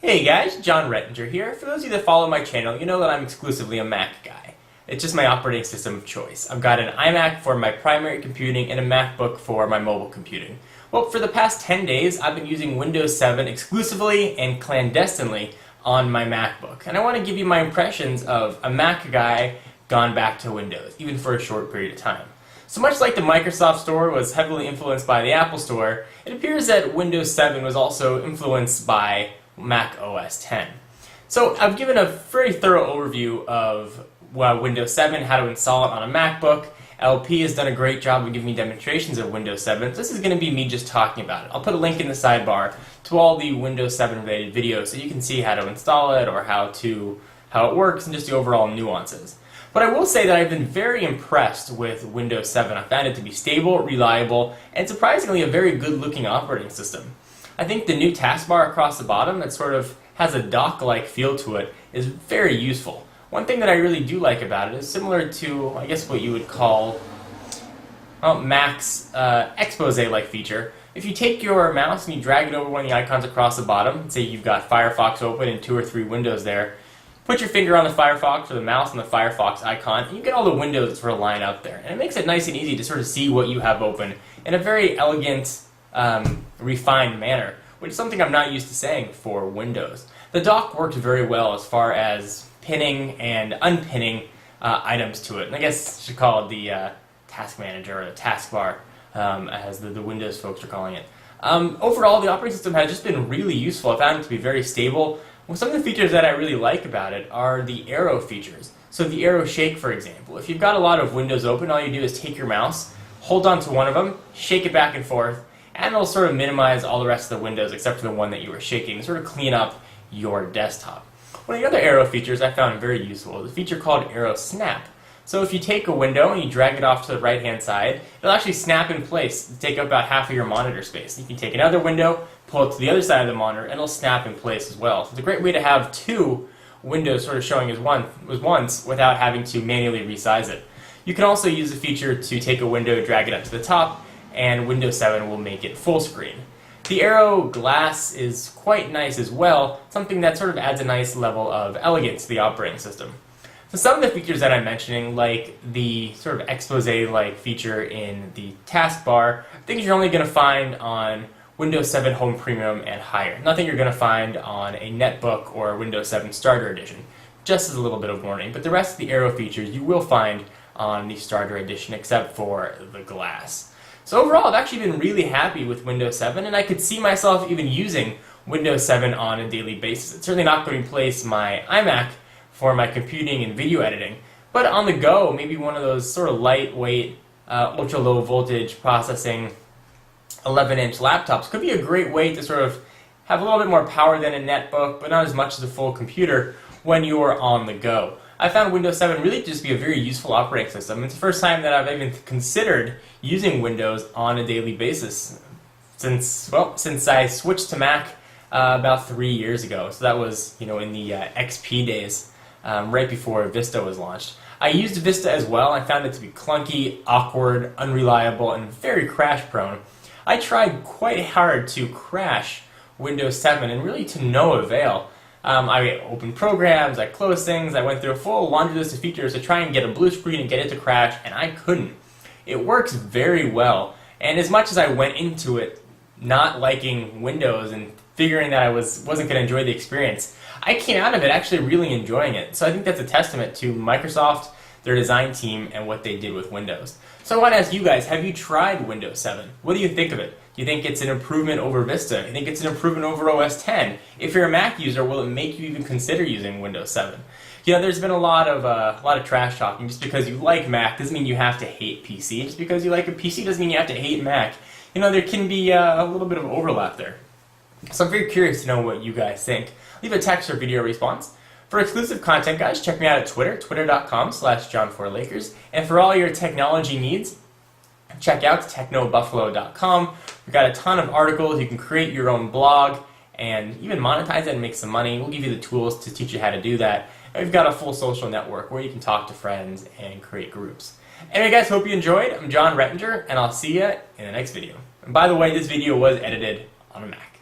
Hey guys, John Rettinger here. For those of you that follow my channel, you know that I'm exclusively a Mac guy. It's just my operating system of choice. I've got an iMac for my primary computing and a MacBook for my mobile computing. Well, for the past 10 days, I've been using Windows 7 exclusively and clandestinely on my MacBook. And I want to give you my impressions of a Mac guy gone back to Windows, even for a short period of time. So much like the Microsoft Store was heavily influenced by the Apple Store, it appears that Windows 7 was also influenced by Mac OS X. So I've given a very thorough overview of Windows 7, how to install it on a MacBook. LP has done a great job of giving me demonstrations of Windows 7. This is going to be me just talking about it. I'll put a link in the sidebar to all the Windows 7 related videos so you can see how to install it or how it works and just the overall nuances. But I will say that I've been very impressed with Windows 7. I found it to be stable, reliable, and surprisingly a very good looking operating system. I think the new taskbar across the bottom that sort of has a dock-like feel to it is very useful. One thing that I really do like about it is similar to, I guess, what you would call Mac's expose-like feature. If you take your mouse and you drag it over one of the icons across the bottom, say you've got Firefox open and 2 or 3 windows there, put your finger on the Firefox or the mouse on the Firefox icon, and you get all the windows that sort of line up there. And it makes it nice and easy to sort of see what you have open in a very elegant, refined manner, which is something I'm not used to saying for Windows. The dock worked very well as far as pinning and unpinning items to it. And I guess you should call it the task manager or the taskbar, as the Windows folks are calling it. Overall, the operating system has just been really useful. I found it to be very stable. Well, some of the features that I really like about it are the arrow features. So the arrow shake, for example. If you've got a lot of windows open, all you do is take your mouse, hold on to one of them, shake it back and forth, and it'll sort of minimize all the rest of the windows except for the one that you were shaking, sort of clean up your desktop. One of the other arrow features I found very useful is a feature called Arrow Snap. So if you take a window and you drag it off to the right-hand side, it'll actually snap in place to take up about half of your monitor space. You can take another window, pull it to the other side of the monitor, and it'll snap in place as well. So it's a great way to have 2 windows sort of showing as once without having to manually resize it. You can also use the feature to take a window, drag it up to the top, and Windows 7 will make it full screen. The arrow glass is quite nice as well, something that sort of adds a nice level of elegance to the operating system. So some of the features that I'm mentioning, like the sort of expose-like feature in the taskbar, things you're only going to find on Windows 7 Home Premium and higher. Nothing you're going to find on a netbook or Windows 7 Starter Edition. Just as a little bit of warning. But the rest of the arrow features you will find on the Starter Edition except for the glass. So overall, I've actually been really happy with Windows 7, and I could see myself even using Windows 7 on a daily basis. It's certainly not going to replace my iMac for my computing and video editing, but on the go, maybe one of those sort of lightweight, ultra-low voltage processing 11-inch laptops could be a great way to sort of have a little bit more power than a netbook, but not as much as a full computer when you're on the go. I found Windows 7 really just to be a very useful operating system. It's the first time that I've even considered using Windows on a daily basis since I switched to Mac about 3 years ago. So that was, in the XP days, right before Vista was launched. I used Vista as well. I found it to be clunky, awkward, unreliable, and very crash prone. I tried quite hard to crash Windows 7 and really to no avail. I opened programs, I closed things, I went through a full laundry list of features to try and get a blue screen and get it to crash, and I couldn't. It works very well, and as much as I went into it not liking Windows and figuring that I wasn't going to enjoy the experience, I came out of it actually really enjoying it. So I think that's a testament to Microsoft, their design team, and what they did with Windows. So I want to ask you guys, have you tried Windows 7? What do you think of it? Do you think it's an improvement over Vista? Do you think it's an improvement over OS X? If you're a Mac user, will it make you even consider using Windows 7? There's been a lot of trash talking. Just because you like Mac doesn't mean you have to hate PC. Just because you like a PC doesn't mean you have to hate Mac. There can be a little bit of overlap there. So I'm very curious to know what you guys think. Leave a text or video response. For exclusive content, guys, check me out at Twitter, twitter.com/John4Lakers. And for all your technology needs, check out technobuffalo.com. We've got a ton of articles. You can create your own blog and even monetize it and make some money. We'll give you the tools to teach you how to do that. And we've got a full social network where you can talk to friends and create groups. Anyway, guys, hope you enjoyed. I'm John Rettinger, and I'll see you in the next video. And by the way, this video was edited on a Mac.